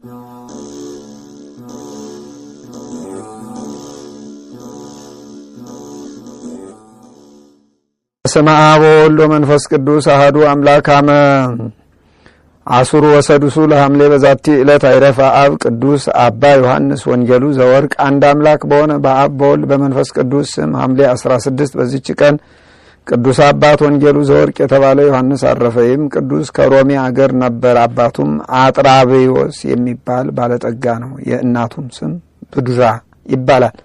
በስመ አብ ወወልድ ወመንፈስ ቅዱስ አሐዱ አምላክ አሜን። አሱሩ ወሰዱሱ ለሐምሌ በዛቲ ዕለት አይረፈ አብ ቅዱስ አባ ዮሐንስ ወንጌሉ ዘወርቅ። አንድ አምላክ በሆነ በአብ በወልድ በመንፈስ ቅዱስ ስም ሐምሌ 16 በዚች ቀን ቅዱስ አባት ወንጌሉ ዘወርቅ የተባለ ዮሐንስ አረፈ። ይህም ቅዱስ ከሮሚ አገር ነበር። አባቱም አጥራብዮስ የሚባል ባለጠጋ ነው። የእናቱም ስም ብዱራ ይባላል።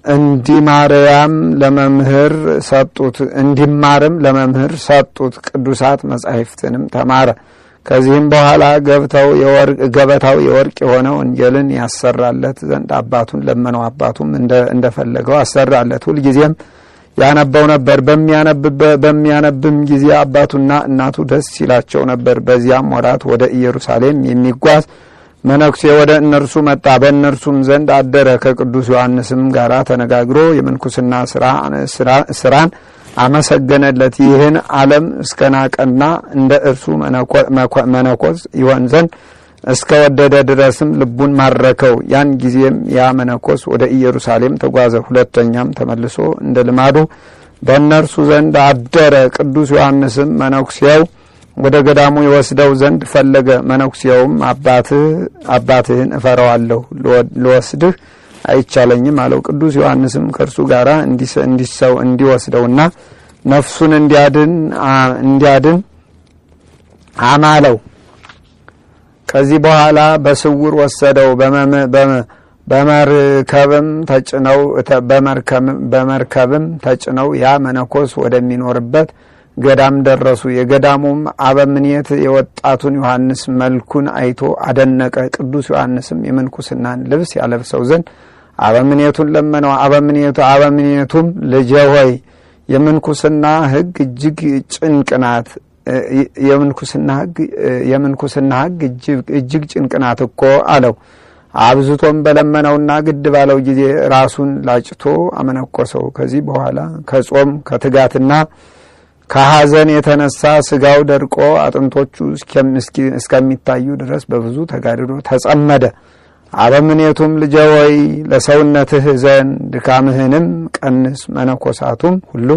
እንዲማርም ለመምህር ሰጡት። ቅዱሳት መጻሕፍትንም ተማረ። ከዚህም በኋላ ገበታው የወርቅ የሆነ ወንጌልን ያሰራለት ዘንድ አባቱን ለመነው። አባቱም እንደፈለገው አሰራለት። ሁልጊዜም ያነበው ነበር። በሚያነብም ጊዜ አባቱና እናቱ ደስ ይላቸው ነበር። በዚያም ወራት ወደ ኢየሩሳሌም የሚጓዝ መነኩሴ ወደ እነርሱ መጣ። በእነርሱም ዘንድ አደረ። ከቅዱስ ዮሐንስም ጋር ተነጋግሮ የምንኩስና ስራን አመሰገነለት። ይህን ዓለም እስከናቀና እንደ እርሱ መነኮስ ይሆን ዘንድ እስከ ወደደ ድረስም ልቡን ማረከው። ያን ጊዜም ያ መነኮስ ወደ ኢየሩሳሌም ተጓዘ። ሁለተኛም ተመልሶ እንደ ልማዱ በእነርሱ ዘንድ አደረ። ቅዱስ ዮሐንስም መነኩሴው ወደ ገዳሙ ይወስደው ዘንድ ፈለገ። መነኩሴውም አባትህን እፈራዋለሁ፣ ልወስድህ አይቻለኝም አለው። ቅዱስ ዮሐንስም ከእርሱ ጋር እንዲወስደውና ነፍሱን እንዲያድን አማለው። ከዚህ በኋላ በስውር ወሰደው። በመርከብም ተጭነው ያ መነኮስ ወደሚኖርበት ገዳም ደረሱ። የገዳሙም አበምኔት የወጣቱን ዮሐንስ መልኩን አይቶ አደነቀ። ቅዱስ ዮሐንስም የምንኩስናን ልብስ ያለብሰው ዘንድ አበምኔቱን ለመነው። አበምኔቱም ልጄ ሆይ የምንኩስና ሕግ እጅግ ጭንቅ ናት። የምንኩስና ሕግ እጅግ ጭንቅ ናት እኮ አለው። አብዝቶም በለመነውና ግድ ባለው ጊዜ ራሱን ላጭቶ አመነኮሰው። ከዚህ በኋላ ከጾም ከትጋትና ከሐዘን የተነሳ ስጋው ደርቆ አጥንቶቹ እስከሚታዩ ድረስ በብዙ ተጋድሎ ተጸመደ። አበምኔቱም ልጄ ሆይ ለሰውነትህ ዘን ድካምህንም ቀንስ፣ መነኮሳቱም ሁሉ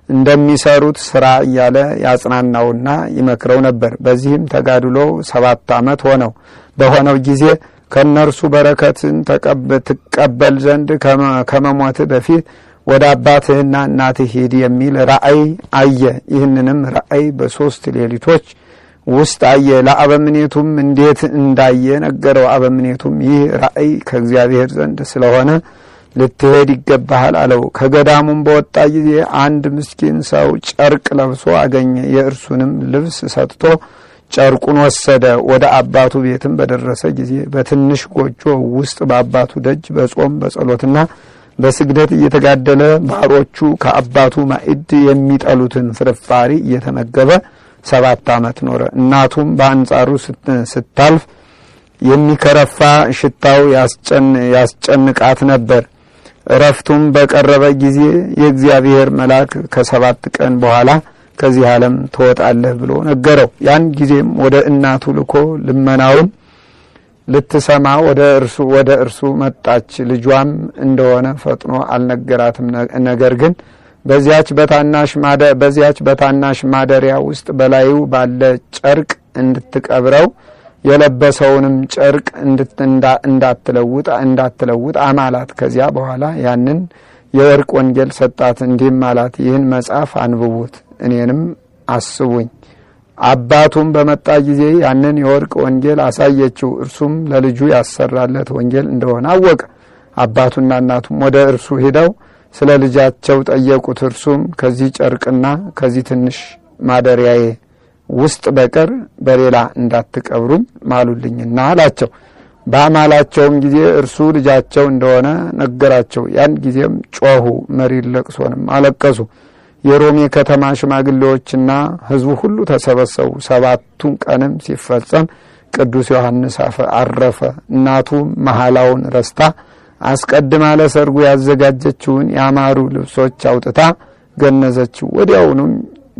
እንደሚሰሩት ስራ እያለ ያጽናናውና ይመክረው ነበር። በዚህም ተጋድሎ 7 ዓመት ሆነው። በሆነው ጊዜ ከነርሱ በረከትን ትቀበል ዘንድ ከመሞት በፊት ወደ አባትህና እናትህ ሂድ የሚል ራእይ አየ። ይህንንም ራእይ በ3 ሌሊቶች ውስጥ አየ። ለአበምኔቱም እንዴት እንዳየ ነገረው። አበምኔቱም ይህ ራእይ ከእግዚአብሔር ዘንድ ስለሆነ ልትሄድ ይገባሃል አለው። ከገዳሙም በወጣ ጊዜ አንድ ምስኪን ሰው ጨርቅ ለብሶ አገኘ። የእርሱንም ልብስ ሰጥቶ ጨርቁን ወሰደ። ወደ አባቱ ቤትም በደረሰ ጊዜ በትንሽ ጎጆ ውስጥ በአባቱ ደጅ በጾም በጸሎትና በስግደት እየተጋደለ ባሮቹ ከአባቱ ማዕድ የሚጠሉትን ፍርፋሪ እየተመገበ 7 ዓመት ኖረ። እናቱም በአንጻሩ ስታልፍ የሚከረፋ ሽታው ያስጨንቃት ነበር። እረፍቱም በቀረበ ጊዜ የእግዚአብሔር መልአክ ከ7 ቀን በኋላ ከዚህ ዓለም ትወጣለህ ብሎ ነገረው። ያን ጊዜም ወደ እናቱ ልኮ ልመናውን ልትሰማ ወደ እርሱ መጣች። ልጇም እንደሆነ ፈጥኖ አልነገራትም። ነገር ግን በዚያች በታናሽ ማደሪያ ውስጥ በላዩ ባለ ጨርቅ እንድትቀብረው የለበሰውንም ጨርቅ እንዳትለውጥ አማላት። ከዚያ በኋላ ያንን የወርቅ ወንጌል ሰጣት። እንዲህም አላት፣ ይህን መጽሐፍ አንብቡት፣ እኔንም አስቡኝ። አባቱም በመጣ ጊዜ ያንን የወርቅ ወንጌል አሳየችው። እርሱም ለልጁ ያሰራለት ወንጌል እንደሆነ አወቀ። አባቱና እናቱም ወደ እርሱ ሄደው ስለ ልጃቸው ጠየቁት። እርሱም ከዚህ ጨርቅና ከዚህ ትንሽ ማደሪያዬ ውስጥ በቀር በሌላ እንዳትቀብሩኝ ማሉልኝና አላቸው። በአማላቸውም ጊዜ እርሱ ልጃቸው እንደሆነ ነገራቸው። ያን ጊዜም ጮኹ፣ መሪር ለቅሶንም አለቀሱ። የሮሜ ከተማ ሽማግሌዎችና ሕዝቡ ሁሉ ተሰበሰቡ። 7ቱን ቀንም ሲፈጸም ቅዱስ ዮሐንስ አረፈ። እናቱ መሐላውን ረስታ አስቀድማ ለሰርጉ ያዘጋጀችውን ያማሩ ልብሶች አውጥታ ገነዘችው። ወዲያውኑም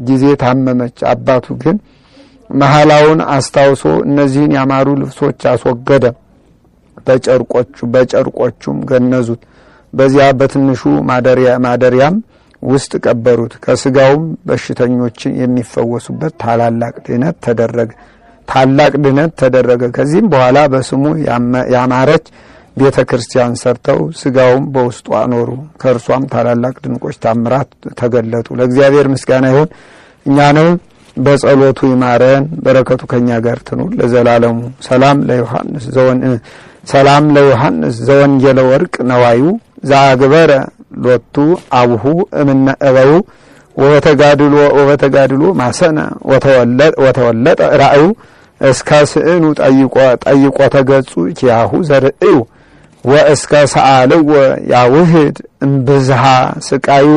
ጊዜ ታመመች። አባቱ ግን መሐላውን አስታውሶ እነዚህን ያማሩ ልብሶች አስወገደ። በጨርቆቹም ገነዙት። በዚያ በትንሹ ማደሪያም ውስጥ ቀበሩት። ከስጋውም በሽተኞችን የሚፈወሱበት ታላቅ ድነት ተደረገ። ከዚህም በኋላ በስሙ ያማረች ቤተክርስቲያን ሰርተው ስጋውም በውስጡ አኖሩ። ከእርሷም ታላላቅ ድንቆች ታምራት ተገለጡ። ለእግዚአብሔር ምስጋና ይሁን። እኛንም በጸሎቱ ይማረን፣ በረከቱ ከኛ ጋር ትኑር ለዘላለሙ። ሰላም ለዮሐንስ ዘወንጌለ ወርቅ ነዋዩ ዘአግበረ ሎቱ አቡሁ እምነ እበዩ ወበተጋድሎ ማሰነ ወተወለጠ ራእዩ እስከ ስዕኑ ጠይቆ ተገጹ ኪያሁ ዘርእዩ ወእስከ ሰአልዎ ያውህድ እምብዝሃ ስቃዩ።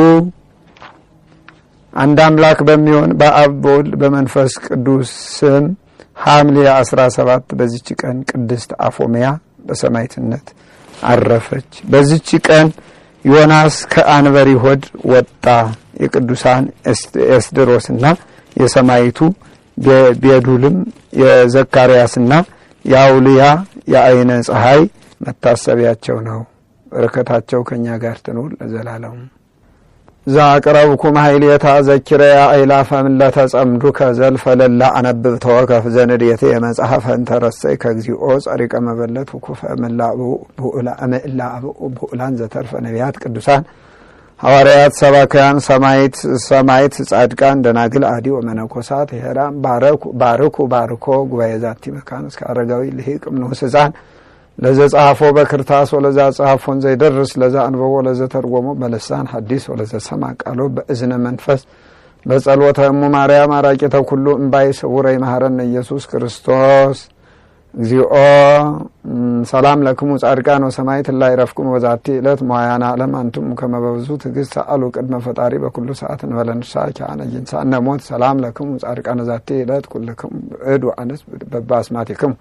አንድ አምላክ በሚሆን በአብ በወልድ በመንፈስ ቅዱስ ስም ሐምሌ 17 በዚች ቀን ቅድስት አፎሚያ በሰማዕትነት አረፈች። በዚች ቀን ዮናስ ከአንበሪ ሆድ ወጣ። የቅዱሳን ኤስድሮስና የሰማዕቱ ቤዱልም የዘካርያስና የአውልያ የአይነ ፀሐይ መታሰቢያቸው ነው። በረከታቸው ከኛ ጋር ትኑር ለዘላለሙ። ዛቅረብኩም ኃይሌታ ዘኪረያ አይላፈ ምለተ ጸምዱከ ዘልፈ ለላ አነብብ ተወከፍ ዘንዴቴ የመጽሐፈ እንተረሰይ ከግዚኦ ጸሪቀ መበለት ወኩፈ ብኡላን ዘተርፈ ነቢያት ቅዱሳን ሐዋርያት ሰባክያን ሰማዕት ጻድቃን ደናግል አዲ ወመነኮሳት ሄራን ባርኮ ጉባኤ ዛቲ መካን እስከ አረጋዊ ልሂቅ ንዑስ ሕፃን ለዘ ጻፎ በክርታስ ወለዛ ጻፎን ዘይደርስ ለዛ አንበቦ ለዘ ተርጎሞ በልሳን ሐዲስ ወለዘ ሰማ ቃሎ በእዝነ መንፈስ በጸሎተ እሙ ማርያም አራቂተ ኩሉ እምባይ ስውረይ መሐረነ ኢየሱስ ክርስቶስ እግዚኦ ሰላም ለክሙ ጻድቃን ወሰማዕት ላይ ረፍኩም ወዛቲ ዕለት ሞያና ዓለም አንቱም ከመበዙ ትግስት አሉ ቅድመ ፈጣሪ በኩሉ ሰዓት እንበለንሳ ካነ ይንሳነ ሞት ሰላም ለክሙ ጻድቃን ዛቲ ዕለት ኩልክም እዱ አንስ በባስማቲክም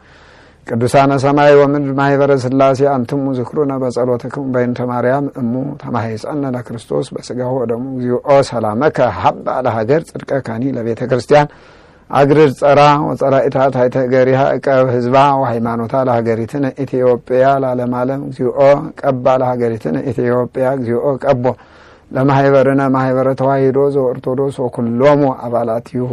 ቅዱሳነ ሰማይ ወምድር ማህበረ ሥላሴ አንትሙ ዝክሩነ በጸሎትክሙ በእንተ ማርያም እሙ ተማህፀነ ለክርስቶስ በስጋው ወደሙ እግዚኦ ሰላመከ ሀብ ለሀገር ጽድቀ ካኒ ለቤተ ክርስቲያን አግርር ጸራ ወጸራኢታት አይተገሪሃ እቀብ ህዝባ ወሃይማኖታ ለሀገሪትነ ኢትዮጵያ ለዓለም ዓለም እግዚኦ ቀባ ለሀገሪትነ ኢትዮጵያ እግዚኦ ቀቦ ለማህበርነ ማህበረ ተዋሂዶ ዘኦርቶዶክስ ወኩሎሙ አባላቲሁ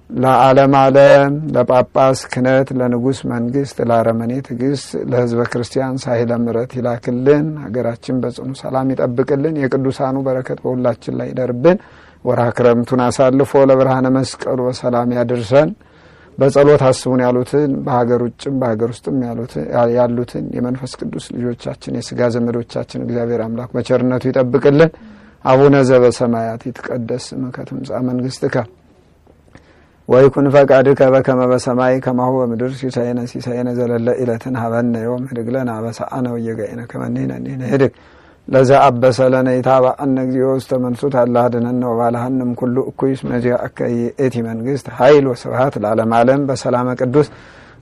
ለዓለም ዓለም ለጳጳስ ክህነት ለንጉስ መንግስት ለአረመኔ ትዕግስት ለህዝበ ክርስቲያን ሳይለ ምሕረት ይላክልን። ሀገራችን በጽኑ ሰላም ይጠብቅልን። የቅዱሳኑ በረከት በሁላችን ላይ ይደርብን። ወርሃ ክረምቱን አሳልፎ ለብርሃነ መስቀሉ በሰላም ያድርሰን። በጸሎት አስቡን ያሉትን በሀገር ውጭም በሀገር ውስጥም ያሉትን የመንፈስ ቅዱስ ልጆቻችን የስጋ ዘመዶቻችን እግዚአብሔር አምላክ በቸርነቱ ይጠብቅልን። አቡነ ዘበሰማያት ይትቀደስ ስምከ ትምጻእ መንግስትከ ወይኩን ፈቃድከ በከመ በሰማይ ከማሁ በምድር ሲሳየነ ዘለለ ዕለትን ሀበነ ዮም ህድግ ለነ አበሳአነ ወጌጋየነ ከመ ንሕነኒ ንህድግ ለዘ አበሰ ለነ ኢታብአነ እግዚኦ ውስተ መንሱት አላህ አድኅነነ ወባልሐንም ኩሉ እኩይ እስመ ዚአከ ይእቲ መንግስት ኃይል ወስብሐት ለዓለመ ዓለም። በሰላመ ቅዱስ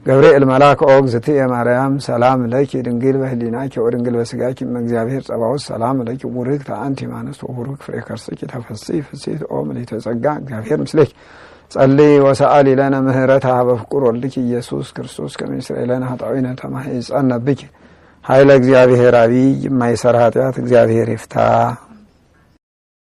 ገብርኤል መልአክ ኦ እግዝእትየ ማርያም ሰላም ለኪ ድንግል በህሊናኪ ወድንግል በስጋኪ እምእግዚአብሔር ጸባኦት ሰላም ለኪ ቡርክት አንቲ እምአንስት ወቡሩክ ፍሬ ከርሥኪ ተፈሥሒ ፍሥሕት ኦ ምልዕተ ጸጋ እግዚአብሔር ምስሌኪ ጸልይ ወሰአሊ ለነ ምህረተ በፍቁር ወልድኪ ኢየሱስ ክርስቶስ ከመ ይስረይ ለነ ኃጣውኢነ ተማሂፀነ ብኪ ኃይለ እግዚአብሔር አብይ የማይሰራ ኃጢአት እግዚአብሔር ይፍታ።